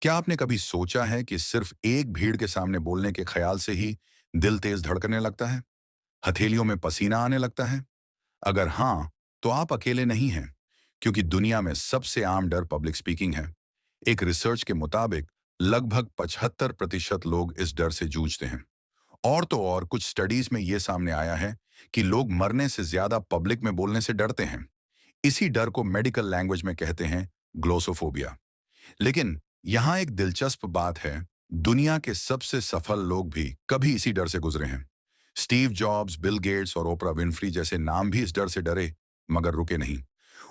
क्या आपने कभी सोचा है कि सिर्फ एक भीड़ के सामने बोलने के ख्याल से ही दिल तेज धड़कने लगता है, हथेलियों में पसीना आने लगता है? अगर हाँ, तो आप अकेले नहीं हैं, क्योंकि दुनिया में सबसे आम डर पब्लिक स्पीकिंग है। एक रिसर्च के मुताबिक लगभग 75% लोग इस डर से जूझते हैं। और तो और कुछ स्टडीज में यह सामने आया है कि लोग मरने से ज्यादा पब्लिक में बोलने से डरते हैं। इसी डर को मेडिकल लैंग्वेज में कहते हैं ग्लोसोफोबिया। लेकिन यहाँ एक दिलचस्प बात है, दुनिया के सबसे सफल लोग भी कभी इसी डर से गुजरे हैं। स्टीव जॉब्स, बिल गेट्स और ओपरा विनफ्री जैसे नाम भी इस डर से डरे, मगर रुके नहीं।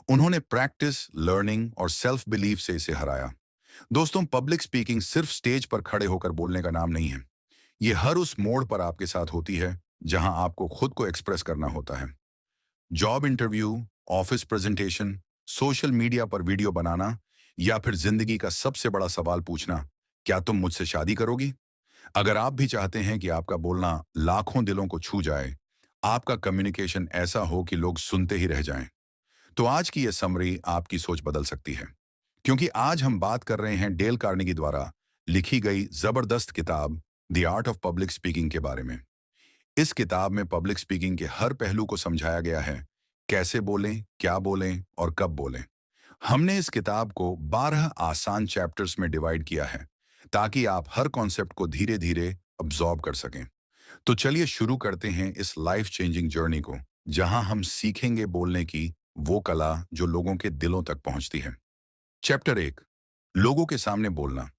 उन्होंने प्रैक्टिस, लर्निंग और सेल्फ बिलीफ से इसे हराया। दोस्तों, पब्लिक स्पीकिंग सिर्फ स्टेज पर खड़े होकर बोलने का नाम नहीं है। ये हर उस मोड़ पर आपके साथ होती है जहां आपको खुद को एक्सप्रेस करना होता है। Job interview, office presentation, social media पर वीडियो बनाना, या फिर जिंदगी का सबसे बड़ा सवाल पूछना, क्या तुम मुझसे शादी करोगी? अगर आप भी चाहते हैं कि आपका बोलना लाखों दिलों को छू जाए, आपका कम्युनिकेशन ऐसा हो कि लोग सुनते ही रह जाएं, तो आज की यह समरी आपकी सोच बदल सकती है। क्योंकि आज हम बात कर रहे हैं डेल कार्नेगी द्वारा लिखी गई जबरदस्त किताब the art of public speaking के बारे में। इस किताब में पब्लिक स्पीकिंग के हर पहलू को समझाया गया है, कैसे बोलें, क्या बोलें और कब बोलें। हमने इस किताब को 12 आसान चैप्टर्स में डिवाइड किया है, ताकि आप हर कॉन्सेप्ट को धीरे धीरे अब्जॉर्ब कर सकें। तो चलिए शुरू करते हैं इस लाइफ चेंजिंग जर्नी को, जहां हम सीखेंगे बोलने की वो कला जो लोगों के दिलों तक पहुंचती है। चैप्टर 1, लोगों के सामने बोलना।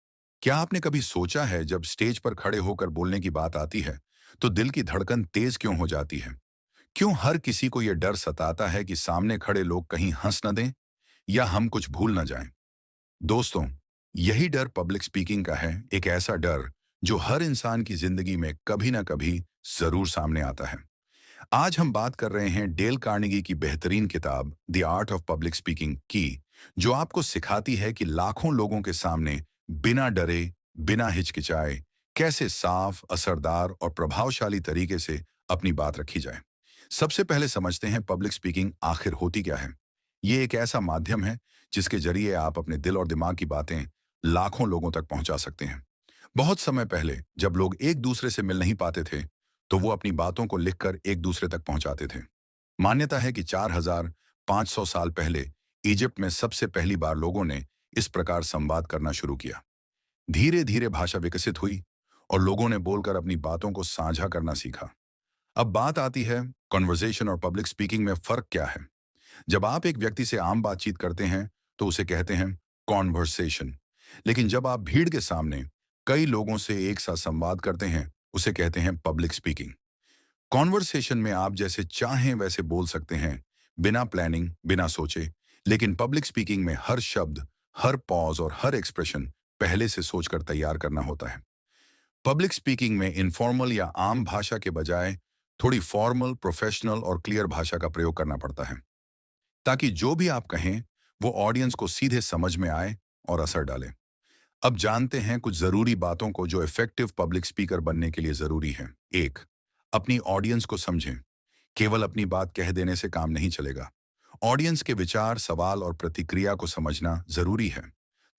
क्या आपने कभी सोचा है, जब स्टेज पर खड़े होकर बोलने की बात आती है तो दिल की धड़कन तेज क्यों हो जाती है? क्यों हर किसी को यह डर सताता है कि सामने खड़े लोग कहीं हंस न दें या हम कुछ भूल न जाएं? दोस्तों, यही डर पब्लिक स्पीकिंग का है, एक ऐसा डर जो हर इंसान की जिंदगी में कभी ना कभी जरूर सामने आता है। आज हम बात कर रहे हैं डेल कार्नेगी की बेहतरीन किताब the art of public speaking की, जो आपको सिखाती है कि लाखों लोगों के सामने बिना डरे, बिना हिचकिचाए कैसे साफ, असरदार और प्रभावशाली तरीके से अपनी बात रखी जाए। सबसे पहले समझते हैं पब्लिक स्पीकिंग आखिर होती क्या है। ये एक ऐसा माध्यम है जिसके जरिए आप अपने दिल और दिमाग की बातें लाखों लोगों तक पहुंचा सकते हैं। बहुत समय पहले जब लोग एक दूसरे से मिल नहीं पाते थे, तो वो अपनी बातों को लिखकर एक दूसरे तक पहुंचाते थे। मान्यता है कि 4500 साल पहले इजिप्ट में सबसे पहली बार लोगों ने इस प्रकार संवाद करना शुरू किया। धीरे धीरे भाषा विकसित हुई और लोगों ने बोलकर अपनी बातों को साझा करना सीखा। अब बात आती है, कॉन्वर्सेशन और पब्लिक स्पीकिंग में फर्क क्या है? जब आप एक व्यक्ति से आम बातचीत करते हैं तो उसे कहते हैं कॉन्वर्सेशन। लेकिन जब आप भीड़ के सामने कई लोगों से एक साथ संवाद करते हैं, उसे कहते हैं पब्लिक स्पीकिंग। कॉन्वर्सेशन में आप जैसे चाहें वैसे बोल सकते हैं, बिना प्लानिंग, बिना सोचे। लेकिन पब्लिक स्पीकिंग में हर शब्द, हर पॉज और हर एक्सप्रेशन पहले से सोचकर तैयार करना होता है। पब्लिक स्पीकिंग में इनफॉर्मल या आम भाषा के बजाय थोड़ी फॉर्मल, प्रोफेशनल और क्लियर भाषा का प्रयोग करना पड़ता है, ताकि जो भी आप कहें वो ऑडियंस को सीधे समझ में आए और असर डाले। अब जानते हैं कुछ जरूरी बातों को जो इफेक्टिव पब्लिक स्पीकर बनने के लिए जरूरी है। 1, अपनी ऑडियंस को समझें। केवल अपनी बात कह देने से काम नहीं चलेगा। ऑडियंस के विचार, सवाल और प्रतिक्रिया को समझना जरूरी है।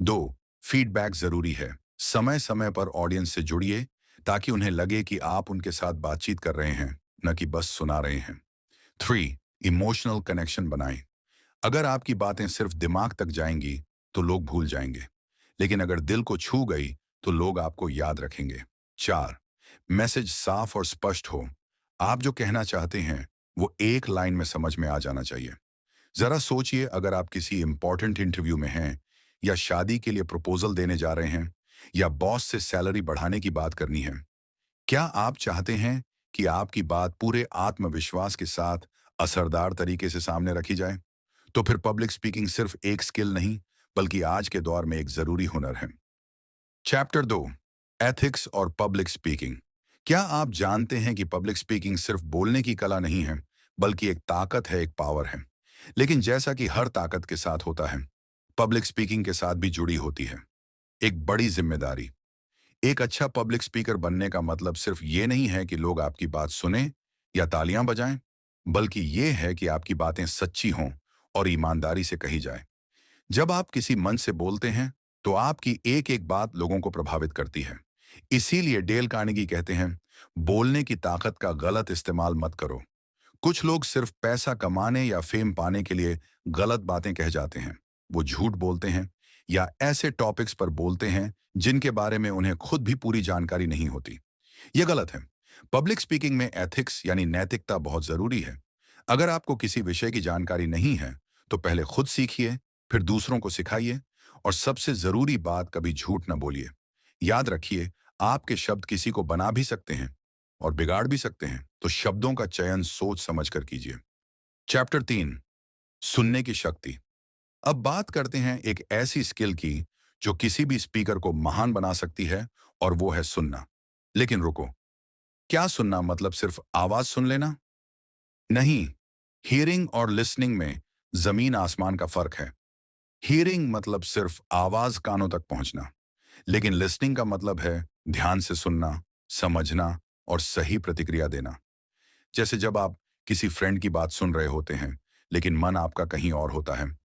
2, फीडबैक जरूरी है। समय समय पर ऑडियंस से जुड़िए, ताकि उन्हें लगे कि आप उनके साथ बातचीत कर रहे हैं, न कि बस सुना रहे हैं। 3, इमोशनल कनेक्शन बनाएं। अगर आपकी बातें सिर्फ दिमाग तक जाएंगी तो लोग भूल जाएंगे, लेकिन अगर दिल को छू गई तो लोग आपको याद रखेंगे। 4, मैसेज साफ और स्पष्ट हो। आप जो कहना चाहते हैं वो एक लाइन में समझ में आ जाना चाहिए। जरा सोचिए, अगर आप किसी इंपॉर्टेंट इंटरव्यू में हैं, या शादी के लिए प्रपोजल देने जा रहे हैं, या बॉस से सैलरी बढ़ाने की बात करनी है, क्या आप चाहते हैं कि आपकी बात पूरे आत्मविश्वास के साथ असरदार तरीके से सामने रखी जाए? तो फिर पब्लिक स्पीकिंग सिर्फ एक स्किल नहीं, बल्कि आज के दौर में एक जरूरी हुनर है। चैप्टर 2, एथिक्स और पब्लिक स्पीकिंग। क्या आप जानते हैं कि पब्लिक स्पीकिंग सिर्फ बोलने की कला नहीं है, बल्कि एक ताकत है, एक पावर है। लेकिन जैसा कि हर ताकत के साथ होता है, पब्लिक स्पीकिंग के साथ भी जुड़ी होती है एक बड़ी जिम्मेदारी। एक अच्छा पब्लिक स्पीकर बनने का मतलब सिर्फ ये नहीं है कि लोग आपकी बात सुने या तालियां बजाएं, बल्कि ये है कि आपकी बातें सच्ची हों और ईमानदारी से कही जाए। जब आप किसी मंच से बोलते हैं, तो आपकी एक एक बात लोगों को प्रभावित करती है। इसीलिए डेल कार्नेगी कहते हैं, बोलने की ताकत का गलत इस्तेमाल मत करो। कुछ लोग सिर्फ पैसा कमाने या फेम पाने के लिए गलत बातें कह जाते हैं। वो झूठ बोलते हैं या ऐसे टॉपिक्स पर बोलते हैं जिनके बारे में उन्हें खुद भी पूरी जानकारी नहीं होती। ये गलत है। पब्लिक स्पीकिंग में एथिक्स यानी नैतिकता बहुत जरूरी है। अगर आपको किसी विषय की जानकारी नहीं है, तो पहले खुद सीखिए, फिर दूसरों को सिखाइए, और सबसे जरूरी बात, कभी झूठ ना बोलिए। याद रखिए, आपके शब्द किसी को बना भी सकते हैं और बिगाड़ भी सकते हैं, तो शब्दों का चयन सोच समझ कर कीजिए। चैप्टर 3, सुनने की शक्ति। अब बात करते हैं एक ऐसी स्किल की जो किसी भी स्पीकर को महान बना सकती है, और वो है सुनना। लेकिन रुको, क्या सुनना मतलब सिर्फ आवाज सुन लेना? नहीं। हियरिंग और लिसनिंग में जमीन आसमान का फर्क है। हियरिंग मतलब सिर्फ आवाज कानों तक पहुंचना, लेकिन लिसनिंग का मतलब है ध्यान से सुनना, समझना और सही प्रतिक्रिया देना। जैसे जब आप किसी फ्रेंड की बात सुन रहे होते हैं, लेकिन मन आपका कहीं और होता है,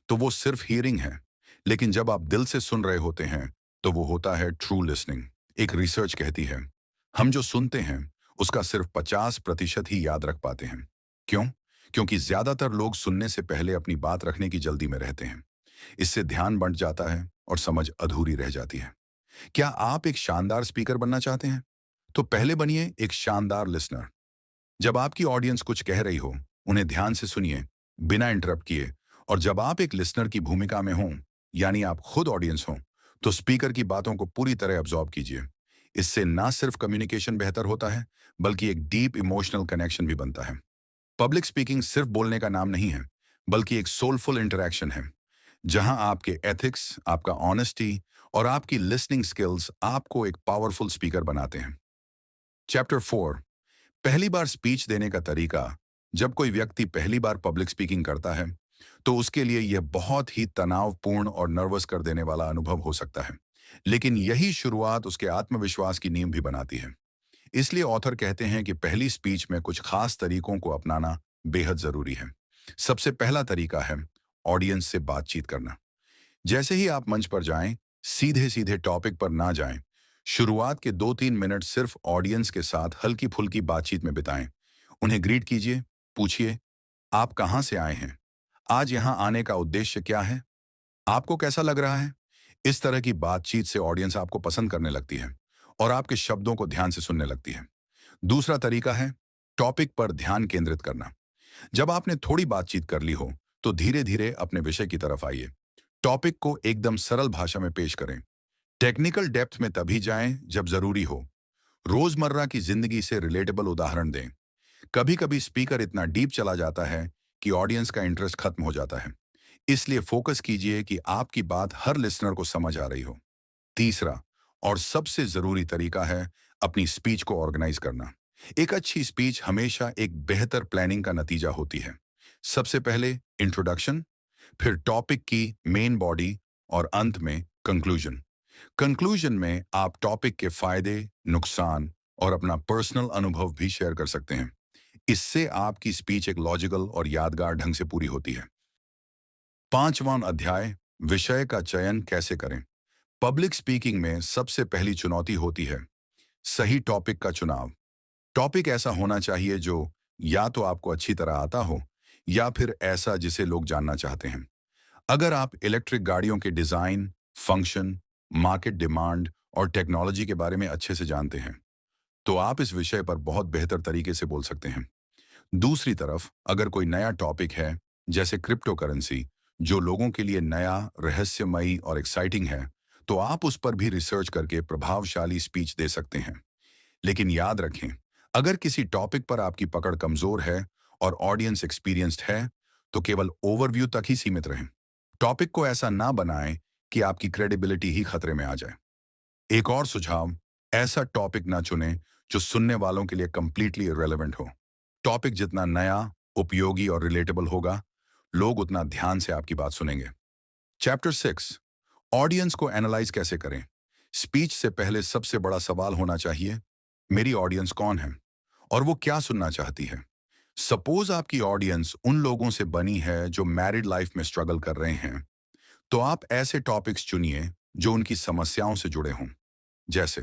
तो वो सिर्फ हियरिंग है। लेकिन जब आप दिल से सुन रहे होते हैं, तो वो होता है ट्रू लिसनिंग। एक रिसर्च कहती है, हम जो सुनते हैं उसका सिर्फ 50% ही याद रख पाते हैं। क्यों? क्योंकि ज्यादातर लोग सुनने से पहले अपनी बात रखने की जल्दी में रहते हैं। इससे ध्यान बंट जाता है और समझ अधूरी रह जाती है। क्या आप एक शानदार स्पीकर बनना चाहते हैं? तो पहले बनिए एक शानदार लिसनर। जब आपकी ऑडियंस कुछ कह रही हो, उन्हें ध्यान से सुनिए, बिना इंटरप्ट किए। और जब आप एक लिसनर की भूमिका में हों, यानी आप खुद ऑडियंस हों, तो स्पीकर की बातों को पूरी तरह अब्जॉर्ब कीजिए। इससे ना सिर्फ कम्युनिकेशन बेहतर होता है, बल्कि एक डीप इमोशनल कनेक्शन भी बनता है। पब्लिक स्पीकिंग सिर्फ बोलने का नाम नहीं है, बल्कि एक सोलफुल इंटरैक्शन है, जहां आपके एथिक्स, आपका ऑनेस्टी और आपकी लिसनिंग स्किल्स आपको एक पावरफुल स्पीकर बनाते हैं। चैप्टर 4, पहली बार स्पीच देने का तरीका। जब कोई व्यक्ति पहली बार पब्लिक स्पीकिंग करता है, तो उसके लिए यह बहुत ही तनावपूर्ण और नर्वस कर देने वाला अनुभव हो सकता है। लेकिन यही शुरुआत उसके आत्मविश्वास की नींव भी बनाती है। इसलिए ऑथर कहते हैं कि पहली स्पीच में कुछ खास तरीकों को अपनाना बेहद जरूरी है। सबसे पहला तरीका है ऑडियंस से बातचीत करना। जैसे ही आप मंच पर जाएं, सीधे सीधे टॉपिक पर ना जाएं। शुरुआत के 2-3 मिनट सिर्फ ऑडियंस के साथ हल्की फुल्की बातचीत में बिताएं। उन्हें ग्रीट कीजिए, पूछिए, आप कहाँ से आए हैं? आज यहाँ आने का उद्देश्य क्या है? आपको कैसा लग रहा है? इस तरह की बातचीत से ऑडियंस आपको पसंद करने लगती है और आपके शब्दों को ध्यान से सुनने लगती है। दूसरा तरीका है टॉपिक पर ध्यान केंद्रित करना। जब आपने थोड़ी बातचीत कर ली हो, तो धीरे धीरे अपने विषय की तरफ आइए। टॉपिक को एकदम सरल भाषा में पेश करें। टेक्निकल डेप्थ में तभी जाएं जब जरूरी हो। रोजमर्रा की जिंदगी से रिलेटेबल उदाहरण दें। कभी कभी स्पीकर इतना डीप चला जाता है कि ऑडियंस का इंटरेस्ट खत्म हो जाता है। इसलिए फोकस कीजिए कि आपकी बात हर लिसनर को समझ आ रही हो। तीसरा और सबसे जरूरी तरीका है अपनी स्पीच को ऑर्गेनाइज करना। एक अच्छी स्पीच हमेशा एक बेहतर प्लानिंग का नतीजा होती है। सबसे पहले इंट्रोडक्शन, फिर टॉपिक की मेन बॉडी, और अंत में कंक्लूजन। कंक्लूजन में आप टॉपिक के फायदे, नुकसान और अपना पर्सनल अनुभव भी शेयर कर सकते हैं। इससे आपकी स्पीच एक लॉजिकल और यादगार ढंग से पूरी होती है। पांचवां अध्याय, विषय का चयन कैसे करें। पब्लिक स्पीकिंग में सबसे पहली चुनौती होती है सही टॉपिक का चुनाव। टॉपिक ऐसा होना चाहिए जो या तो आपको अच्छी तरह आता हो, या फिर ऐसा जिसे लोग जानना चाहते हैं। अगर आप इलेक्ट्रिक गाड़ियों के डिजाइन, फंक्शन, मार्केट डिमांड और टेक्नोलॉजी के बारे में अच्छे से जानते हैं, तो आप इस विषय पर बहुत बेहतर तरीके से बोल सकते हैं। दूसरी तरफ अगर कोई नया टॉपिक है, जैसे क्रिप्टो करेंसी, जो लोगों के लिए नया, रहस्यमयी और एक्साइटिंग है, तो आप उस पर भी रिसर्च करके प्रभावशाली स्पीच दे सकते हैं। लेकिन याद रखें, अगर किसी टॉपिक पर आपकी पकड़ कमजोर है और ऑडियंस एक्सपीरियंस्ड है, तो केवल ओवरव्यू तक ही सीमित रहें। टॉपिक को ऐसा ना बनाएं कि आपकी क्रेडिबिलिटी ही खतरे में आ जाए। एक और सुझाव, ऐसा टॉपिक ना चुनें जो सुनने वालों के लिए कंप्लीटली इररिलेवेंट हो। टॉपिक जितना नया, उपयोगी और रिलेटेबल होगा, लोग उतना ध्यान से आपकी बात सुनेंगे। चैप्टर 6, ऑडियंस को एनालाइज कैसे करें। स्पीच से पहले सबसे बड़ा सवाल होना चाहिए, मेरी ऑडियंस कौन है और वो क्या सुनना चाहती है। सपोज आपकी ऑडियंस उन लोगों से बनी है जो मैरिड लाइफ में स्ट्रगल कर रहे हैं, तो आप ऐसे टॉपिक्स चुनिए जो उनकी समस्याओं से जुड़े हों। जैसे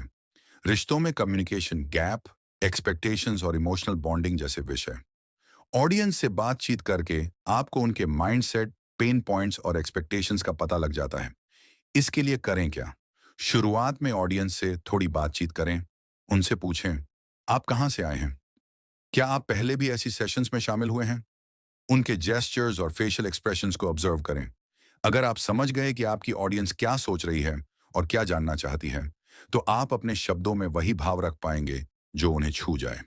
रिश्तों में कम्युनिकेशन गैप, एक्सपेक्टेशंस और इमोशनल बॉन्डिंग जैसे विषय। ऑडियंस से बातचीत करके आपको उनके माइंडसेट, पेन पॉइंट्स और एक्सपेक्टेशंस का पता लग जाता है। इसके लिए करें क्या? शुरुआत में ऑडियंस से थोड़ी बातचीत करें। उनसे पूछें, आप कहाँ से आए हैं? क्या आप पहले भी ऐसी सेशंस में शामिल हुए हैं? उनके जेस्चर्स और फेशियल एक्सप्रेशंस को ऑब्जर्व करें। अगर आप समझ गए कि आपकी ऑडियंस क्या सोच रही है और क्या जानना चाहती है, तो आप अपने शब्दों में वही भाव रख पाएंगे जो उन्हें छू जाए।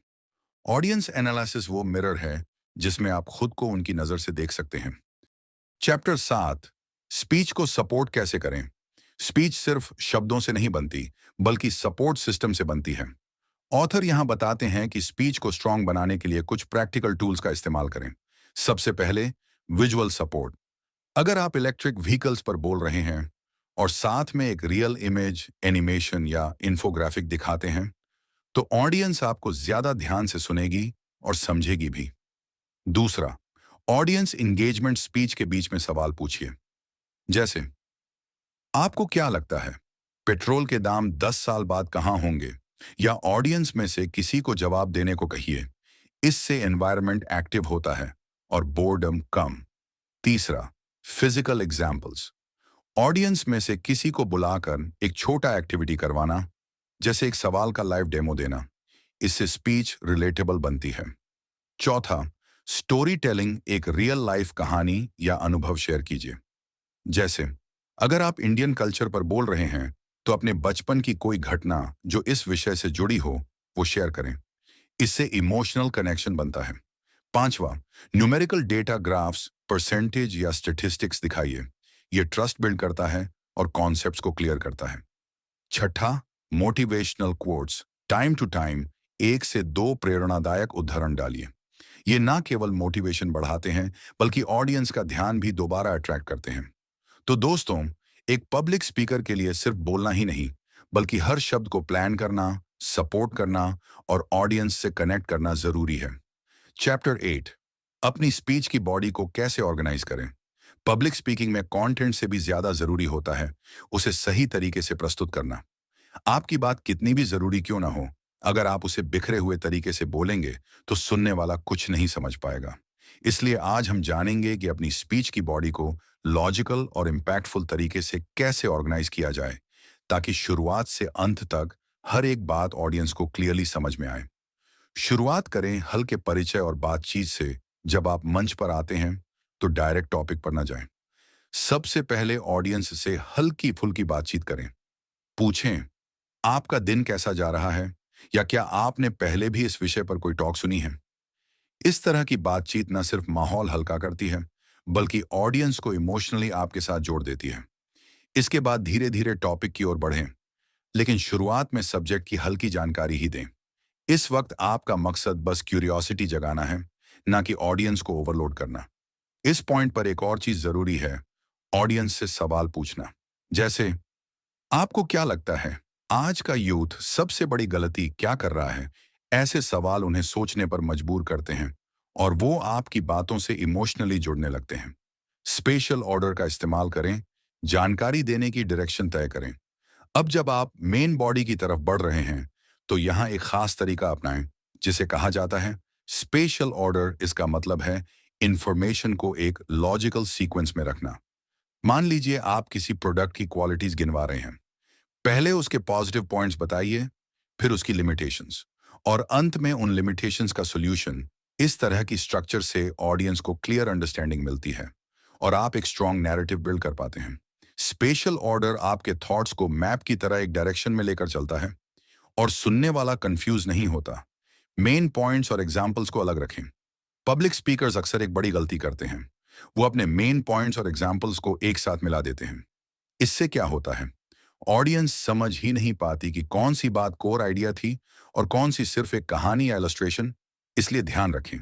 ऑडियंस एनालिसिस वो मिरर है जिसमें आप खुद को उनकी नजर से देख सकते हैं। चैप्टर 7, स्पीच को सपोर्ट कैसे करें। स्पीच सिर्फ शब्दों से नहीं बनती, बल्कि सपोर्ट सिस्टम से बनती है। ऑथर यहां बताते हैं कि स्पीच को स्ट्रांग बनाने के लिए कुछ प्रैक्टिकल टूल्स का इस्तेमाल करें। सबसे पहले, विजुअल सपोर्ट। अगर आप इलेक्ट्रिक व्हीकल्स पर बोल रहे हैं और साथ में एक रियल इमेज, एनिमेशन या इन्फोग्राफिक दिखाते हैं, तो ऑडियंस आपको ज्यादा ध्यान से सुनेगी और समझेगी भी। दूसरा, ऑडियंस इंगेजमेंट। स्पीच के बीच में सवाल पूछिए। जैसे, आपको क्या लगता है पेट्रोल के दाम 10 साल बाद कहां होंगे? या ऑडियंस में से किसी को जवाब देने को कहिए। इससे एनवायरनमेंट एक्टिव होता है और बोर्डम कम। तीसरा, फिजिकल एग्जाम्पल्स। ऑडियंस में से किसी को बुलाकर एक छोटा एक्टिविटी करवाना, जैसे एक सवाल का लाइव डेमो देना। इससे स्पीच रिलेटेबल बनती है। चौथा, स्टोरी टेलिंग। एक रियल लाइफ कहानी या अनुभव शेयर कीजिए। जैसे, अगर आप इंडियन कल्चर पर बोल रहे हैं, तो अपने बचपन की कोई घटना जो इस विषय से जुड़ी हो, वो शेयर करें। इससे इमोशनल कनेक्शन बनता है। पांचवा, न्यूमेरिकल डेटा, ग्राफ्स, परसेंटेज या स्टेटिस्टिक्स दिखाइए। ये ट्रस्ट बिल्ड करता है और कॉन्सेप्ट्स को क्लियर करता है। छठा, motivational quotes. Time to time 1 से 2 प्रेरणादायक उदाहरण डालिए। ये ना केवल मोटिवेशन बढ़ाते हैं, बल्कि ऑडियंस का ध्यान भी दोबारा अट्रैक्ट करते हैं। तो दोस्तों, एक पब्लिक स्पीकर के लिए सिर्फ बोलना ही नहीं, बल्कि हर शब्द को प्लान करना, सपोर्ट करना और ऑडियंस से कनेक्ट करना जरूरी है। चैप्टर 8, अपनी स्पीच की बॉडी को कैसे ऑर्गेनाइज करें। पब्लिक स्पीकिंग में कंटेंट से भी ज्यादा जरूरी होता है उसे सही तरीके से प्रस्तुत करना। आपकी बात कितनी भी जरूरी क्यों ना हो, अगर आप उसे बिखरे हुए तरीके से बोलेंगे, तो सुनने वाला कुछ नहीं समझ पाएगा। इसलिए आज हम जानेंगे कि अपनी स्पीच की बॉडी को लॉजिकल और इम्पैक्टफुल तरीके से कैसे ऑर्गेनाइज किया जाए, ताकि शुरुआत से अंत तक हर एक बात ऑडियंस को क्लियरली समझ में आए। शुरुआत करें हल्के परिचय और बातचीत से। जब आप मंच पर आते हैं, तो डायरेक्ट टॉपिक पर ना जाएं। सबसे पहले ऑडियंस से हल्की फुल्की बातचीत करें। पूछें, आपका दिन कैसा जा रहा है? या क्या आपने पहले भी इस विषय पर कोई टॉक सुनी है? इस तरह की बातचीत न सिर्फ माहौल हल्का करती है, बल्कि ऑडियंस को इमोशनली आपके साथ जोड़ देती है। इसके बाद धीरे धीरे टॉपिक की ओर बढ़ें, लेकिन शुरुआत में सब्जेक्ट की हल्की जानकारी ही दें। इस वक्त आपका मकसद बस क्यूरियोसिटी जगाना है, ना कि ऑडियंस को ओवरलोड करना। इस पॉइंट पर एक और चीज जरूरी है, ऑडियंस से सवाल पूछना। जैसे, आपको क्या लगता है आज का यूथ सबसे बड़ी गलती क्या कर रहा है? ऐसे सवाल उन्हें सोचने पर मजबूर करते हैं और वो आपकी बातों से इमोशनली जुड़ने लगते हैं। स्पेशल ऑर्डर का इस्तेमाल करें, जानकारी देने की डायरेक्शन तय करें। अब जब आप मेन बॉडी की तरफ बढ़ रहे हैं, तो यहाँ एक खास तरीका अपनाएं, जिसे कहा जाता है स्पेशल ऑर्डर। इसका मतलब है इंफॉर्मेशन को एक लॉजिकल सीक्वेंस में रखना। मान लीजिए आप किसी प्रोडक्ट की क्वालिटीज गिनवा रहे हैं। पहले उसके पॉजिटिव पॉइंट्स बताइए, फिर उसकी लिमिटेशंस, और अंत में उन लिमिटेशंस का सॉल्यूशन। इस तरह की स्ट्रक्चर से ऑडियंस को क्लियर अंडरस्टैंडिंग मिलती है और आप एक स्ट्रॉन्ग नैरेटिव बिल्ड कर पाते हैं। स्पेशल ऑर्डर आपके थॉट्स को मैप की तरह एक डायरेक्शन में लेकर चलता है और सुनने वाला कंफ्यूज नहीं होता। मेन पॉइंट्स और एग्जाम्पल्स को अलग रखें। पब्लिक स्पीकर्स अक्सर एक बड़ी गलती करते हैं, वो अपने मेन पॉइंट्स और एग्जाम्पल्स को एक साथ मिला देते हैं। इससे क्या होता है, ऑडियंस समझ ही नहीं पाती कि कौन सी बात कोर आइडिया थी और कौन सी सिर्फ एक कहानी या इलस्ट्रेशन। इसलिए ध्यान रखें,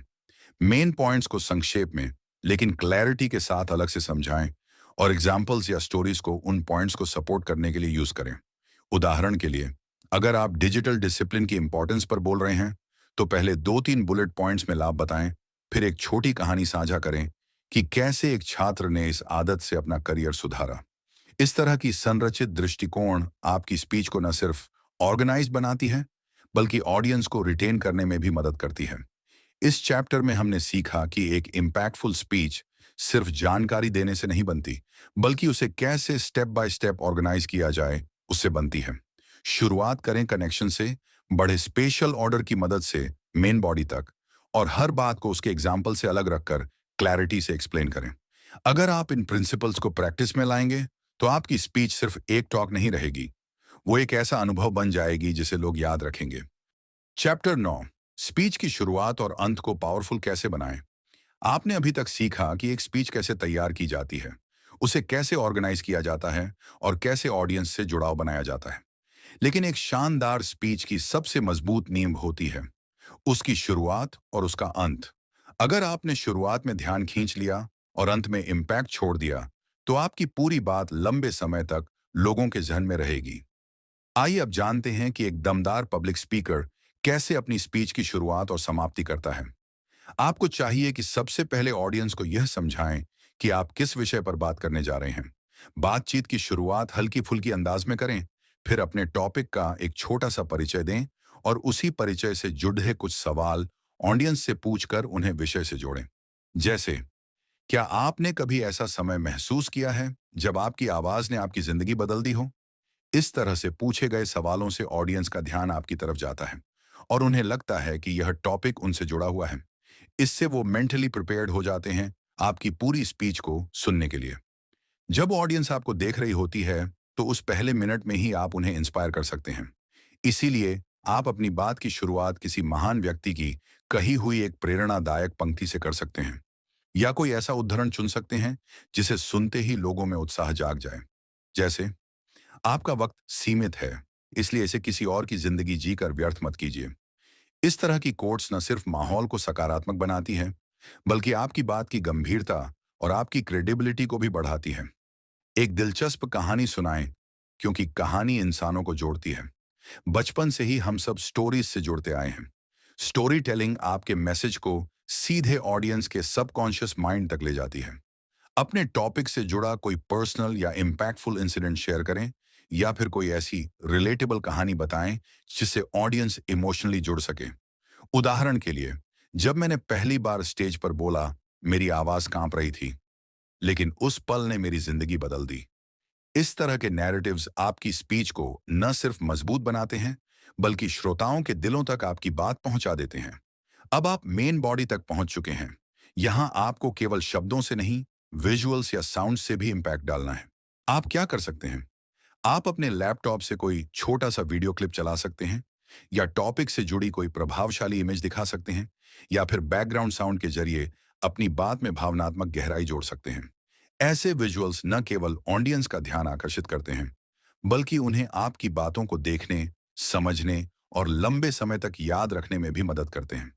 मेन पॉइंट्स को संक्षेप में लेकिन क्लैरिटी के साथ अलग से समझाएं और एग्जाम्पल्स या स्टोरीज को उन पॉइंट्स को सपोर्ट करने के लिए यूज करें। उदाहरण के लिए, अगर आप डिजिटल डिसिप्लिन की इंपॉर्टेंस पर बोल रहे हैं, तो पहले 2-3 बुलेट पॉइंट्स में लाभ बताएं, फिर एक छोटी कहानी साझा करें कि कैसे एक छात्र ने इस आदत से अपना करियर सुधारा। इस तरह की संरचित दृष्टिकोण आपकी स्पीच को न सिर्फ ऑर्गेनाइज बनाती है, बल्कि ऑडियंस को रिटेन करने में भी मदद करती है। इस चैप्टर में हमने सीखा कि एक इम्पैक्टफुल स्पीच सिर्फ जानकारी देने से नहीं बनती, बल्कि उसे कैसे स्टेप बाय स्टेप ऑर्गेनाइज किया जाए, उससे बनती है। शुरुआत करें कनेक्शन से, बड़े स्पेशल ऑर्डर की मदद से मेन बॉडी तक, और हर बात को उसके एग्जाम्पल से अलग रखकर क्लैरिटी से एक्सप्लेन करें। अगर आप इन प्रिंसिपल्स को प्रैक्टिस में लाएंगे, तो आपकी स्पीच सिर्फ एक टॉक नहीं रहेगी, वो एक ऐसा अनुभव बन जाएगी जिसे लोग याद रखेंगे। चैप्टर 9, स्पीच की शुरुआत और अंत को पावरफुल कैसे बनाएं। आपने अभी तक सीखा कि एक स्पीच कैसे तैयार की जाती है, उसे कैसे ऑर्गेनाइज किया जाता है और कैसे ऑडियंस से जुड़ाव बनाया जाता है। लेकिन एक शानदार स्पीच की सबसे मजबूत नींव होती है उसकी शुरुआत और उसका अंत। अगर आपने शुरुआत में ध्यान खींच लिया और अंत में इम्पैक्ट छोड़ दिया, तो आपकी पूरी बात लंबे समय तक लोगों के जहन में रहेगी। आइए अब जानते हैं कि एक दमदार पब्लिक स्पीकर कैसे अपनी स्पीच की शुरुआत और समाप्ति करता है। आपको चाहिए कि सबसे पहले ऑडियंस को यह समझाएं कि आप किस विषय पर बात करने जा रहे हैं। बातचीत की शुरुआत हल्की फुल्की अंदाज में करें, फिर अपने टॉपिक का एक छोटा सा परिचय दें और उसी परिचय से जुड़े कुछ सवाल ऑडियंस से पूछकर उन्हें विषय से जोड़ें। जैसे, क्या आपने कभी ऐसा समय महसूस किया है जब आपकी आवाज ने आपकी जिंदगी बदल दी हो? इस तरह से पूछे गए सवालों से ऑडियंस का ध्यान आपकी तरफ जाता है और उन्हें लगता है कि यह टॉपिक उनसे जुड़ा हुआ है। इससे वो मेंटली प्रिपेयर्ड हो जाते हैं आपकी पूरी स्पीच को सुनने के लिए। जब ऑडियंस आपको देख रही होती है, तो उस पहले मिनट में ही आप उन्हें इंस्पायर कर सकते हैं। इसीलिए आप अपनी बात की शुरुआत किसी महान व्यक्ति की कही हुई एक प्रेरणादायक पंक्ति से कर सकते हैं, या कोई ऐसा उद्धरण चुन सकते हैं जिसे सुनते ही लोगों में उत्साह जाग जाए। जैसे, आपका वक्त सीमित है, इसलिए इसे किसी और की जिंदगी जीकर व्यर्थ मत कीजिए। इस तरह की कोट्स न सिर्फ माहौल को सकारात्मक बनाती है, बल्कि आपकी बात की गंभीरता और आपकी क्रेडिबिलिटी को भी बढ़ाती है। एक दिलचस्प कहानी सुनाएं, क्योंकि कहानी इंसानों को जोड़ती है। बचपन से ही हम सब स्टोरीज से जुड़ते आए हैं। स्टोरी टेलिंग आपके मैसेज को सीधे ऑडियंस के सबकॉन्शियस माइंड तक ले जाती है। अपने टॉपिक से जुड़ा कोई पर्सनल या इम्पैक्टफुल इंसिडेंट शेयर करें, या फिर कोई ऐसी रिलेटेबल कहानी बताएं जिससे ऑडियंस इमोशनली जुड़ सके। उदाहरण के लिए, जब मैंने पहली बार स्टेज पर बोला, मेरी आवाज कांप रही थी, लेकिन उस पल ने मेरी जिंदगी बदल दी। इस तरह के नैरेटिव्स आपकी स्पीच को न सिर्फ मजबूत बनाते हैं, बल्कि श्रोताओं के दिलों तक आपकी बात पहुंचा देते हैं। अब आप मेन बॉडी तक पहुंच चुके हैं। यहां आपको केवल शब्दों से नहीं, विजुअल्स या साउंड से भी इम्पैक्ट डालना है। आप क्या कर सकते हैं? आप अपने लैपटॉप से कोई छोटा सा वीडियो क्लिप चला सकते हैं, या टॉपिक से जुड़ी कोई प्रभावशाली इमेज दिखा सकते हैं, या फिर बैकग्राउंड साउंड के जरिए अपनी बात में भावनात्मक गहराई जोड़ सकते हैं। ऐसे विजुअल्स न केवल ऑडियंस का ध्यान आकर्षित करते हैं, बल्कि उन्हें आपकी बातों को देखने, समझने और लंबे समय तक याद रखने में भी मदद करते हैं।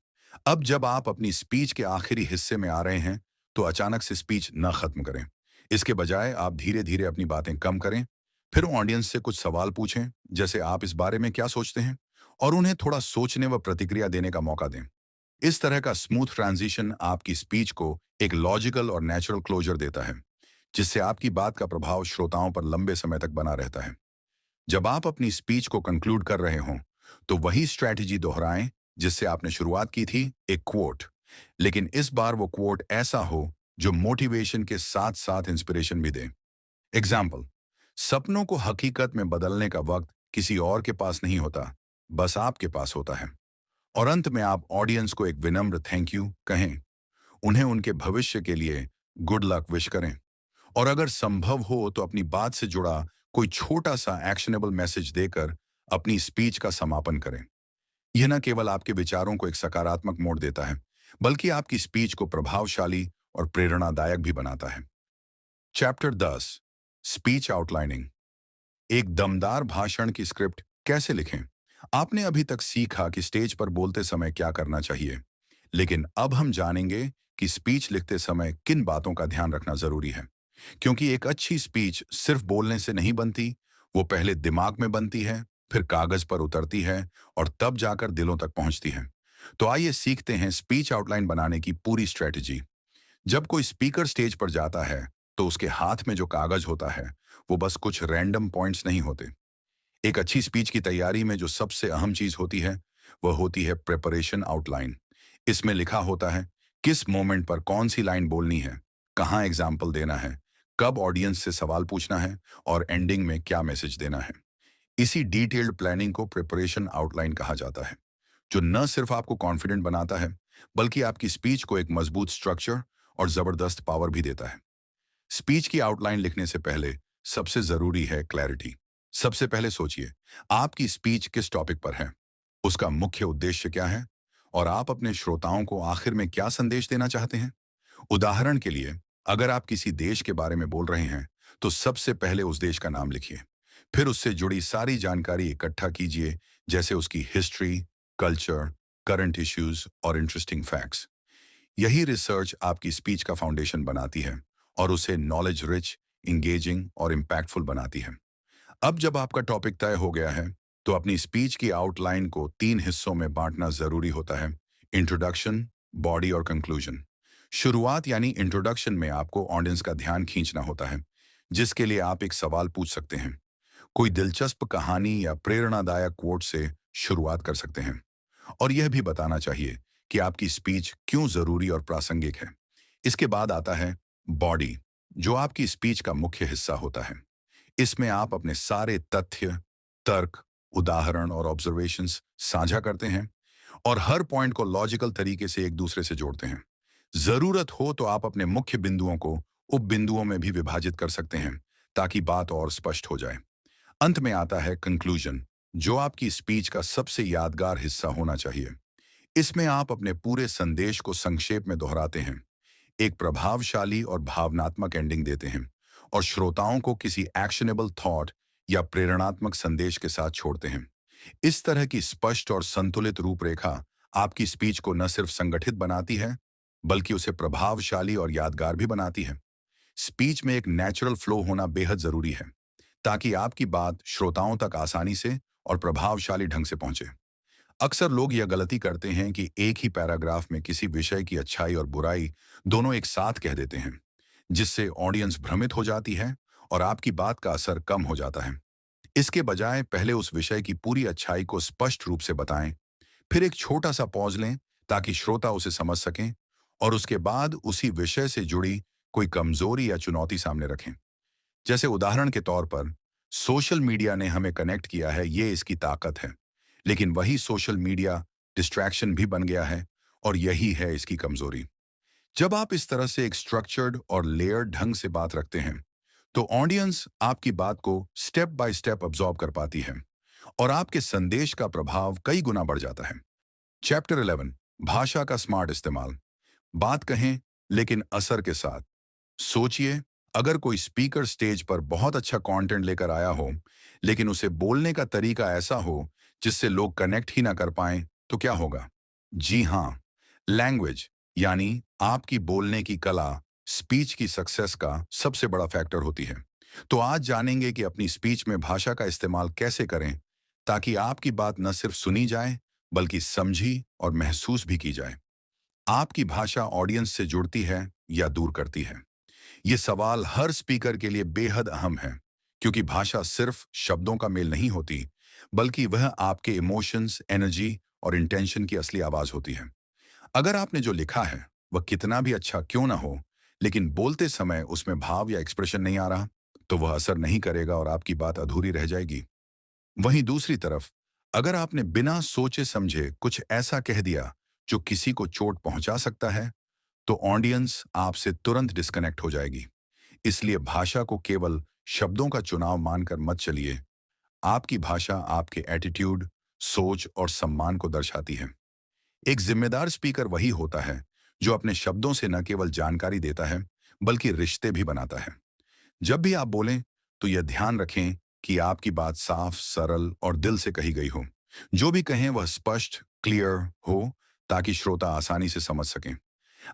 अब जब आप अपनी स्पीच के आखिरी हिस्से में आ रहे हैं, तो अचानक से स्पीच न खत्म करें। इसके बजाय आप धीरे धीरे अपनी बातें कम करें, फिर ऑडियंस से कुछ सवाल पूछें, जैसे आप इस बारे में क्या सोचते हैं, और उन्हें थोड़ा सोचने व प्रतिक्रिया देने का मौका दें। इस तरह का स्मूथ ट्रांजिशन आपकी स्पीच को एक लॉजिकल और नेचुरल क्लोजर देता है, जिससे आपकी बात का प्रभाव श्रोताओं पर लंबे समय तक बना रहता है। जब आप अपनी स्पीच को कंक्लूड कर रहे हों, तो वही स्ट्रैटेजी दोहराएं जिससे आपने शुरुआत की थी, एक क्वोट। लेकिन इस बार वो क्वोट ऐसा हो जो मोटिवेशन के साथ साथ इंस्पिरेशन भी दे। एग्जाम्पल, सपनों को हकीकत में बदलने का वक्त किसी और के पास नहीं होता, बस आपके पास होता है। और अंत में आप ऑडियंस को एक विनम्र थैंक यू कहें, उन्हें उनके भविष्य के लिए गुड लक विश करें, और अगर संभव हो तो अपनी बात से जुड़ा कोई छोटा सा एक्शनेबल मैसेज देकर अपनी स्पीच का समापन करें। यह न केवल आपके विचारों को एक सकारात्मक मोड़ देता है, बल्कि आपकी स्पीच को प्रभावशाली और प्रेरणादायक भी बनाता है। Chapter 10, speech outlining. एक दमदार भाषण की स्क्रिप्ट कैसे लिखें। आपने अभी तक सीखा कि स्टेज पर बोलते समय क्या करना चाहिए, लेकिन अब हम जानेंगे कि स्पीच लिखते समय किन बातों का ध्यान रखना जरूरी है। क्योंकि एक अच्छी स्पीच सिर्फ बोलने से नहीं बनती, वो पहले दिमाग में बनती है, फिर कागज पर उतरती है, और तब जाकर दिलों तक पहुंचती है। तो आइए सीखते हैं स्पीच आउटलाइन बनाने की पूरी स्ट्रेटजी। जब कोई स्पीकर स्टेज पर जाता है, तो उसके हाथ में जो कागज होता है, वो बस कुछ रैंडम पॉइंट्स नहीं होते। एक अच्छी स्पीच की तैयारी में जो सबसे अहम चीज होती है, वह होती है प्रिपरेशन आउटलाइन। इसमें लिखा होता है किस मोमेंट पर कौन सी लाइन बोलनी है, कहाँ एग्जाम्पल देना है, कब ऑडियंस से सवाल पूछना है और एंडिंग में क्या मैसेज देना है। इसी डिटेल्ड प्लानिंग को प्रिपरेशन आउटलाइन कहा जाता है, जो न सिर्फ आपको कॉन्फिडेंट बनाता है, बल्कि आपकी स्पीच को एक मजबूत स्ट्रक्चर और जबरदस्त पावर भी देता है। स्पीच की आउटलाइन लिखने से पहले सबसे जरूरी है क्लैरिटी। सबसे पहले सोचिए, आपकी स्पीच किस टॉपिक पर है, उसका मुख्य उद्देश्य क्या है, और आप अपने श्रोताओं को आखिर में क्या संदेश देना चाहते हैं। उदाहरण के लिए, अगर आप किसी देश के बारे में बोल रहे हैं, तो सबसे पहले उस देश का नाम लिखिए। फिर उससे जुड़ी सारी जानकारी इकट्ठा कीजिए, जैसे उसकी हिस्ट्री, कल्चर, करंट इश्यूज और इंटरेस्टिंग फैक्ट्स। यही रिसर्च आपकी स्पीच का फाउंडेशन बनाती है और उसे नॉलेज रिच, इंगेजिंग और इम्पैक्टफुल बनाती है। अब जब आपका टॉपिक तय हो गया है, तो अपनी स्पीच की आउटलाइन को 3 हिस्सों में बांटना जरूरी होता है: इंट्रोडक्शन, बॉडी और कंक्लूजन। शुरुआत यानी इंट्रोडक्शन में आपको ऑडियंस का ध्यान खींचना होता है, जिसके लिए आप एक सवाल पूछ सकते हैं। कोई दिलचस्प कहानी या प्रेरणादायक कोट से शुरुआत कर सकते हैं, और यह भी बताना चाहिए कि आपकी स्पीच क्यों जरूरी और प्रासंगिक है। इसके बाद आता है बॉडी, जो आपकी स्पीच का मुख्य हिस्सा होता है। इसमें आप अपने सारे तथ्य, तर्क, उदाहरण और ऑब्जर्वेशंस साझा करते हैं और हर पॉइंट को लॉजिकल तरीके से एक दूसरे से जोड़ते हैं। जरूरत हो तो आप अपने मुख्य बिंदुओं को उप बिंदुओं में भी विभाजित कर सकते हैं, ताकि बात और स्पष्ट हो जाए। अंत में आता है कंक्लूजन, जो आपकी स्पीच का सबसे यादगार हिस्सा होना चाहिए। इसमें आप अपने पूरे संदेश को संक्षेप में दोहराते हैं, एक प्रभावशाली और भावनात्मक एंडिंग देते हैं और श्रोताओं को किसी एक्शनेबल थॉट या प्रेरणात्मक संदेश के साथ छोड़ते हैं। इस तरह की स्पष्ट और संतुलित रूपरेखा आपकी स्पीच को न सिर्फ संगठित बनाती है, बल्कि उसे प्रभावशाली और यादगार भी बनाती है। स्पीच में एक नेचुरल फ्लो होना बेहद जरूरी है, ताकि आपकी बात श्रोताओं तक आसानी से और प्रभावशाली ढंग से पहुंचे। अक्सर लोग यह गलती करते हैं कि एक ही पैराग्राफ में किसी विषय की अच्छाई और बुराई दोनों एक साथ कह देते हैं, जिससे ऑडियंस भ्रमित हो जाती है और आपकी बात का असर कम हो जाता है। इसके बजाय पहले उस विषय की पूरी अच्छाई को स्पष्ट रूप से बताएं, फिर एक छोटा सा पॉज लें ताकि श्रोता उसे समझ सकें, और उसके बाद उसी विषय से जुड़ी कोई कमजोरी या चुनौती सामने रखें। जैसे उदाहरण के तौर पर, सोशल मीडिया ने हमें कनेक्ट किया है, ये इसकी ताकत है, लेकिन वही सोशल मीडिया डिस्ट्रैक्शन भी बन गया है, और यही है इसकी कमजोरी। जब आप इस तरह से एक स्ट्रक्चर्ड और लेयर्ड ढंग से बात रखते हैं, तो ऑडियंस आपकी बात को स्टेप बाय स्टेप अब्जॉर्ब कर पाती है और आपके संदेश का प्रभाव कई गुना बढ़ जाता है। चैप्टर 11, भाषा का स्मार्ट इस्तेमाल। बात कहें, लेकिन असर के साथ। सोचिए, अगर कोई स्पीकर स्टेज पर बहुत अच्छा कंटेंट लेकर आया हो, लेकिन उसे बोलने का तरीका ऐसा हो जिससे लोग कनेक्ट ही ना कर पाएं, तो क्या होगा? जी हाँ, लैंग्वेज यानी आपकी बोलने की कला स्पीच की सक्सेस का सबसे बड़ा फैक्टर होती है। तो आज जानेंगे कि अपनी स्पीच में भाषा का इस्तेमाल कैसे करें, ताकि आपकी बात न सिर्फ सुनी जाए, बल्कि समझी और महसूस भी की जाए। आपकी भाषा ऑडियंस से जुड़ती है या दूर करती है? ये सवाल हर स्पीकर के लिए बेहद अहम है, क्योंकि भाषा सिर्फ शब्दों का मेल नहीं होती, बल्कि वह आपके इमोशंस, एनर्जी और इंटेंशन की असली आवाज होती है। अगर आपने जो लिखा है वह कितना भी अच्छा क्यों ना हो, लेकिन बोलते समय उसमें भाव या एक्सप्रेशन नहीं आ रहा, तो वह असर नहीं करेगा और आपकी बात अधूरी रह जाएगी। वहीं दूसरी तरफ, अगर आपने बिना सोचे समझे कुछ ऐसा कह दिया जो किसी को चोट पहुंचा सकता है, तो ऑडियंस आपसे तुरंत डिस्कनेक्ट हो जाएगी। इसलिए भाषा को केवल शब्दों का चुनाव मानकर मत चलिए। आपकी भाषा आपके एटीट्यूड, सोच और सम्मान को दर्शाती है। एक जिम्मेदार स्पीकर वही होता है जो अपने शब्दों से न केवल जानकारी देता है, बल्कि रिश्ते भी बनाता है। जब भी आप बोलें, तो यह ध्यान रखें कि आपकी बात साफ, सरल और दिल से कही गई हो। जो भी कहें वह स्पष्ट, क्लियर हो, ताकि श्रोता आसानी से समझ सकें।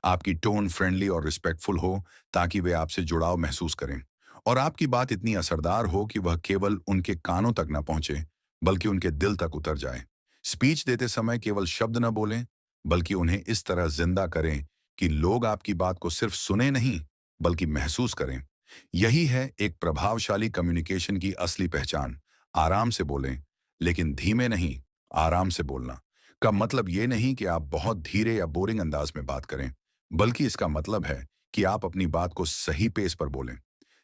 आपकी टोन फ्रेंडली और रिस्पेक्टफुल हो, ताकि वे आपसे जुड़ाव महसूस करें। और आपकी बात इतनी असरदार हो कि वह केवल उनके कानों तक न पहुंचे, बल्कि उनके दिल तक उतर जाए। स्पीच देते समय केवल शब्द न बोलें, बल्कि उन्हें इस तरह जिंदा करें कि लोग आपकी बात को सिर्फ सुने नहीं, बल्कि महसूस करें। यही है एक प्रभावशाली कम्युनिकेशन की असली पहचान। आराम से बोलें, लेकिन धीमे नहीं, आराम से बोलना का मतलब ये नहीं कि आप बहुत धीरे या बोरिंग अंदाज में बात करें, बल्कि इसका मतलब है कि आप अपनी बात को सही पेस पर बोलें,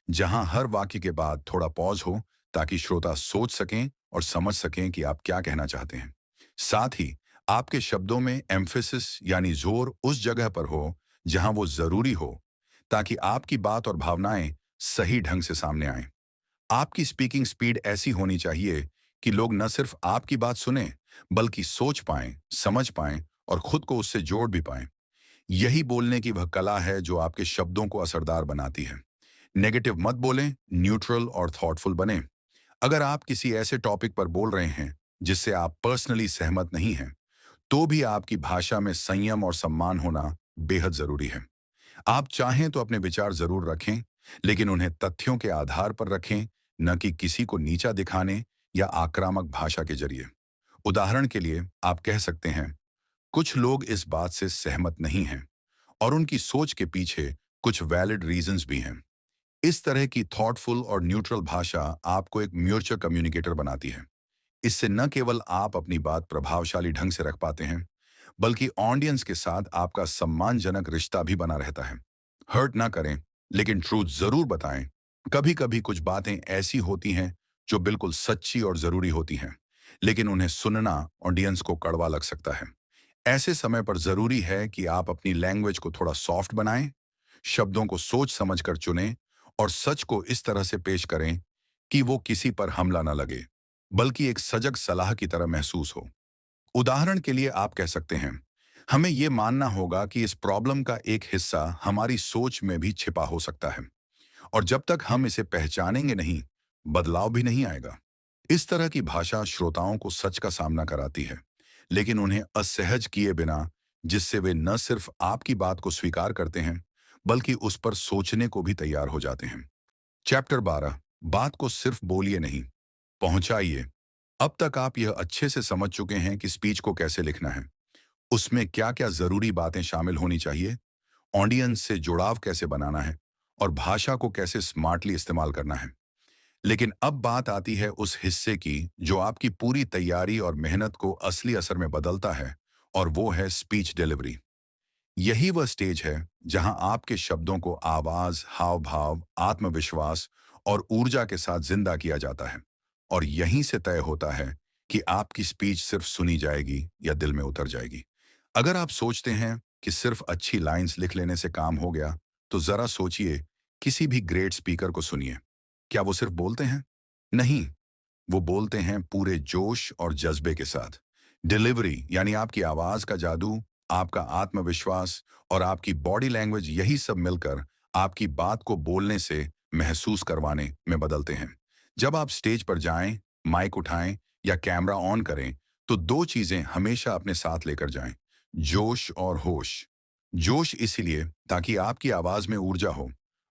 जहां हर वाक्य के बाद थोड़ा पॉज हो, ताकि श्रोता सोच सकें और समझ सकें कि आप क्या कहना चाहते हैं। साथ ही आपके शब्दों में एम्फेसिस यानी जोर उस जगह पर हो जहां वो जरूरी हो, ताकि आपकी बात और भावनाएं सही ढंग से सामने आएं। आपकी स्पीकिंग स्पीड ऐसी होनी चाहिए कि लोग न सिर्फ आपकी बात सुने, बल्कि सोच पाएं, समझ पाएं और खुद को उससे जोड़ भी पाएं। यही बोलने की वह कला है जो आपके शब्दों को असरदार बनाती है। नेगेटिव मत बोलें, न्यूट्रल और थॉटफुल बने। अगर आप किसी ऐसे टॉपिक पर बोल रहे हैं जिससे आप पर्सनली सहमत नहीं हैं, तो भी आपकी भाषा में संयम और सम्मान होना बेहद जरूरी है। आप चाहें तो अपने विचार जरूर रखें, लेकिन उन्हें तथ्यों के आधार पर रखें, न कि किसी को नीचा दिखाने या आक्रामक भाषा के जरिए। उदाहरण के लिए आप कह सकते हैं, कुछ लोग इस बात से सहमत नहीं हैं और उनकी सोच के पीछे कुछ वैलिड रीजंस भी हैं। इस तरह की थॉटफुल और न्यूट्रल भाषा आपको एक म्यूचुअल कम्युनिकेटर बनाती है। इससे न केवल आप अपनी बात प्रभावशाली ढंग से रख पाते हैं, बल्कि ऑडियंस के साथ आपका सम्मानजनक रिश्ता भी बना रहता है। हर्ट ना करें, लेकिन ट्रूथ जरूर बताएं। कभी कभी कुछ बातें ऐसी होती हैं जो बिल्कुल सच्ची और जरूरी होती हैं, लेकिन उन्हें सुनना ऑडियंस को कड़वा लग सकता है। ऐसे समय पर जरूरी है कि आप अपनी लैंग्वेज को थोड़ा सॉफ्ट बनाएं, शब्दों को सोच समझकर चुनें और सच को इस तरह से पेश करें कि वो किसी पर हमला न लगे, बल्कि एक सजग सलाह की तरह महसूस हो। उदाहरण के लिए आप कह सकते हैं, हमें ये मानना होगा कि इस प्रॉब्लम का एक हिस्सा हमारी सोच में भी छिपा हो सकता है, और जब तक हम इसे पहचानेंगे नहीं, बदलाव भी नहीं आएगा। इस तरह की भाषा श्रोताओं को सच का सामना कराती है, लेकिन उन्हें असहज किए बिना, जिससे वे न सिर्फ आपकी बात को स्वीकार करते हैं, बल्कि उस पर सोचने को भी तैयार हो जाते हैं। चैप्टर 12, बात को सिर्फ बोलिए नहीं, पहुंचाइए। अब तक आप यह अच्छे से समझ चुके हैं कि स्पीच को कैसे लिखना है, उसमें क्या क्या जरूरी बातें शामिल होनी चाहिए, ऑडियंस से जुड़ाव कैसे बनाना है और भाषा को कैसे स्मार्टली इस्तेमाल करना है। लेकिन अब बात आती है उस हिस्से की जो आपकी पूरी तैयारी और मेहनत को असली असर में बदलता है, और वो है स्पीच डिलीवरी। यही वह स्टेज है जहां आपके शब्दों को आवाज, हाव भाव, आत्मविश्वास और ऊर्जा के साथ जिंदा किया जाता है, और यहीं से तय होता है कि आपकी स्पीच सिर्फ सुनी जाएगी या दिल में उतर जाएगी। अगर आप सोचते हैं कि सिर्फ अच्छी लाइंस लिख लेने से काम हो गया, तो जरा सोचिए, किसी भी ग्रेट स्पीकर को सुनिए। क्या वो सिर्फ बोलते हैं? नहीं, वो बोलते हैं पूरे जोश और जज्बे के साथ। डिलीवरी यानी आपकी आवाज का जादू, आपका आत्मविश्वास और आपकी बॉडी लैंग्वेज, यही सब मिलकर आपकी बात को बोलने से महसूस करवाने में बदलते हैं। जब आप स्टेज पर जाएं, माइक उठाएं या कैमरा ऑन करें, तो दो चीजें हमेशा अपने साथ लेकर जाएं, जोश और होश। जोश इसलिए ताकि आपकी आवाज में ऊर्जा हो,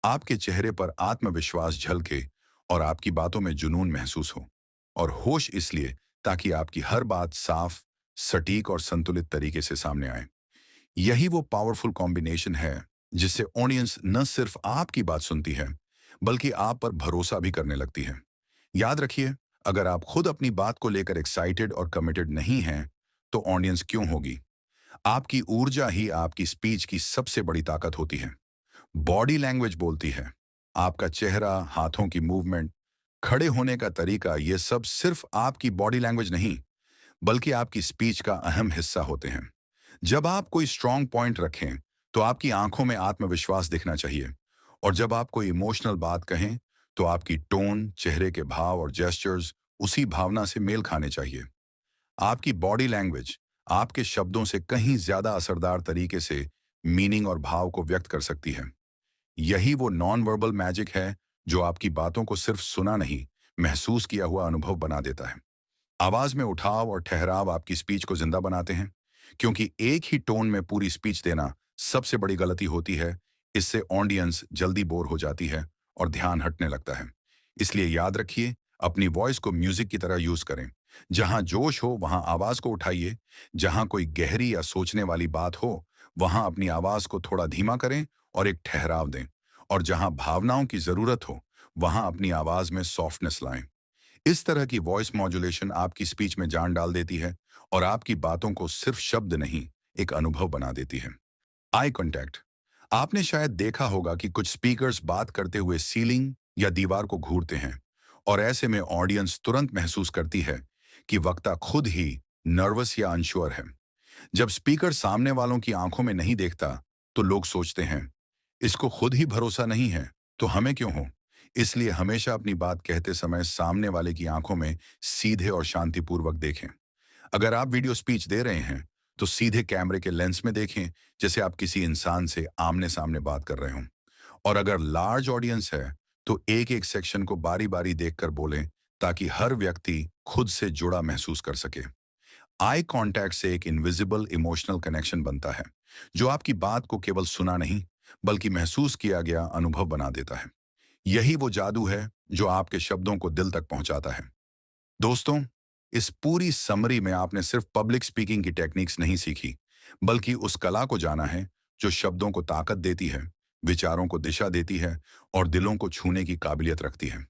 आपके चेहरे पर आत्मविश्वास झलके और आपकी बातों में जुनून महसूस हो। और होश इसलिए ताकि आपकी हर बात साफ, सटीक और संतुलित तरीके से सामने आए। यही वो पावरफुल कॉम्बिनेशन है जिससे ऑडियंस न सिर्फ आपकी बात सुनती है, बल्कि आप पर भरोसा भी करने लगती है। याद रखिए, अगर आप खुद अपनी बात को लेकर एक्साइटेड और कमिटेड नहीं हैं, तो ऑडियंस क्यों होगी? आपकी ऊर्जा ही आपकी स्पीच की सबसे बड़ी ताकत होती है। बॉडी लैंग्वेज बोलती है। आपका चेहरा, हाथों की मूवमेंट, खड़े होने का तरीका, ये सब सिर्फ आपकी बॉडी लैंग्वेज नहीं, बल्कि आपकी स्पीच का अहम हिस्सा होते हैं। जब आप कोई स्ट्रांग पॉइंट रखें, तो आपकी आंखों में आत्मविश्वास दिखना चाहिए, और जब आप कोई इमोशनल बात कहें, तो आपकी टोन, चेहरे के भाव और जेस्चर्स उसी भावना से मेल खाने चाहिए। आपकी बॉडी लैंग्वेज आपके शब्दों से कहीं ज्यादा असरदार तरीके से मीनिंग और भाव को व्यक्त कर सकती है। यही वो नॉन वर्बल मैजिक है जो आपकी बातों को सिर्फ सुना नहीं, महसूस किया हुआ अनुभव बना देता है। आवाज में उठाव और ठहराव आपकी स्पीच को जिंदा बनाते हैं, क्योंकि एक ही टोन में पूरी स्पीच देना सबसे बड़ी गलती होती है। इससे ऑडियंस जल्दी बोर हो जाती है और ध्यान हटने लगता है। इसलिए याद रखिए, अपनी वॉइस को म्यूजिक की तरह यूज करें। जहां जोश हो वहां आवाज को उठाइए, जहां कोई गहरी या सोचने वाली बात हो, वहां अपनी आवाज को थोड़ा धीमा करें और एक ठहराव दें। और जहां भावनाओं की जरूरत हो वहां अपनी आवाज में सॉफ्टनेस लाएं। इस तरह की वॉइस मॉड्यूलेशन आपकी स्पीच में जान डाल देती है और आपकी बातों को सिर्फ शब्द नहीं, एक अनुभव बना देती है। Eye contact. आपने शायद देखा होगा कि कुछ स्पीकर्स बात करते हुए सीलिंग या दीवार को घूरते हैं और ऐसे में ऑडियंस तुरंत महसूस करती है कि वक्ता खुद ही नर्वस या अनश्योर है। जब स्पीकर सामने वालों की आंखों में नहीं देखता तो लोग सोचते हैं, इसको खुद ही भरोसा नहीं है तो हमें क्यों हो। इसलिए हमेशा अपनी बात कहते समय सामने वाले की आंखों में सीधे और शांतिपूर्वक देखें। अगर आप वीडियो स्पीच दे रहे हैं तो सीधे कैमरे के लेंस में देखें, जैसे आप किसी इंसान से आमने सामने बात कर रहे हों। और अगर लार्ज ऑडियंस है तो एक एक सेक्शन को बारी बारी देखकर बोलें, ताकि हर व्यक्ति खुद से जुड़ा महसूस कर सके। आई कांटेक्ट से एक इनविजिबल इमोशनल कनेक्शन बनता है, जो आपकी बात को केवल सुना नहीं बल्कि महसूस किया गया अनुभव बना देता है। यही वो जादू है जो आपके शब्दों को दिल तक पहुंचाता है। दोस्तों, इस पूरी समरी में आपने सिर्फ पब्लिक स्पीकिंग की टेक्निक्स नहीं सीखी, बल्कि उस कला को जाना है जो शब्दों को ताकत देती है, विचारों को दिशा देती है और दिलों को छूने की काबिलियत रखती है।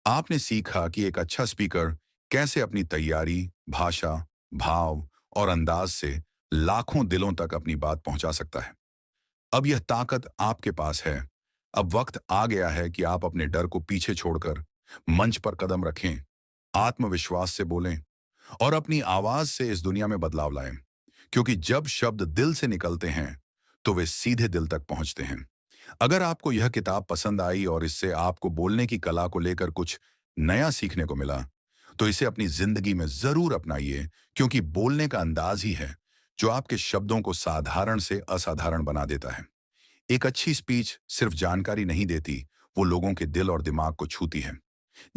आपने सीखा कि एक अच्छा स्पीकर कैसे अपनी तैयारी, भाषा, भाव और अंदाज से लाखों दिलों तक अपनी बात पहुंचा सकता है। अब यह ताकत आपके पास है। अब वक्त आ गया है कि आप अपने डर को पीछे छोड़कर मंच पर कदम रखें, आत्मविश्वास से बोलें और अपनी आवाज से इस दुनिया में बदलाव लाएं। क्योंकि जब शब्द दिल से निकलते हैं तो वे सीधे दिल तक पहुंचते हैं। अगर आपको यह किताब पसंद आई और इससे आपको बोलने की कला को लेकर कुछ नया सीखने को मिला, तो इसे अपनी जिंदगी में जरूर अपनाइए, क्योंकि बोलने का अंदाज ही है जो आपके शब्दों को साधारण से असाधारण बना देता है। एक अच्छी स्पीच सिर्फ जानकारी नहीं देती, वो लोगों के दिल और दिमाग को छूती है।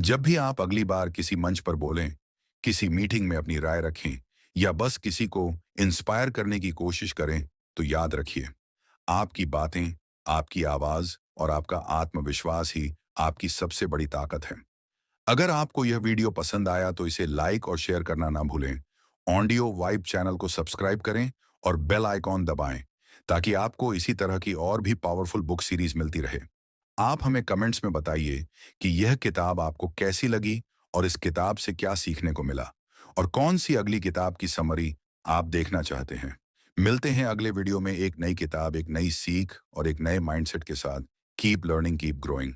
जब भी आप अगली बार किसी मंच पर बोलें, किसी मीटिंग में अपनी राय रखें या बस किसी को इंस्पायर करने की कोशिश करें, तो याद रखिए, आपकी बातें, आपकी आवाज और आपका आत्मविश्वास ही आपकी सबसे बड़ी ताकत है। अगर आपको यह वीडियो पसंद आया तो इसे लाइक और शेयर करना ना भूलें। ऑडियो वाइब चैनल को सब्सक्राइब करें और बेल आइकॉन दबाएं, ताकि आपको इसी तरह की और भी पावरफुल बुक सीरीज मिलती रहे। आप हमें कमेंट्स में बताइए कि यह किताब आपको कैसी लगी और इस किताब से क्या सीखने को मिला, और कौन सी अगली किताब की समरी आप देखना चाहते हैं। मिलते हैं अगले वीडियो में एक नई किताब, एक नई सीख और एक नए माइंडसेट के साथ। Keep learning, keep growing.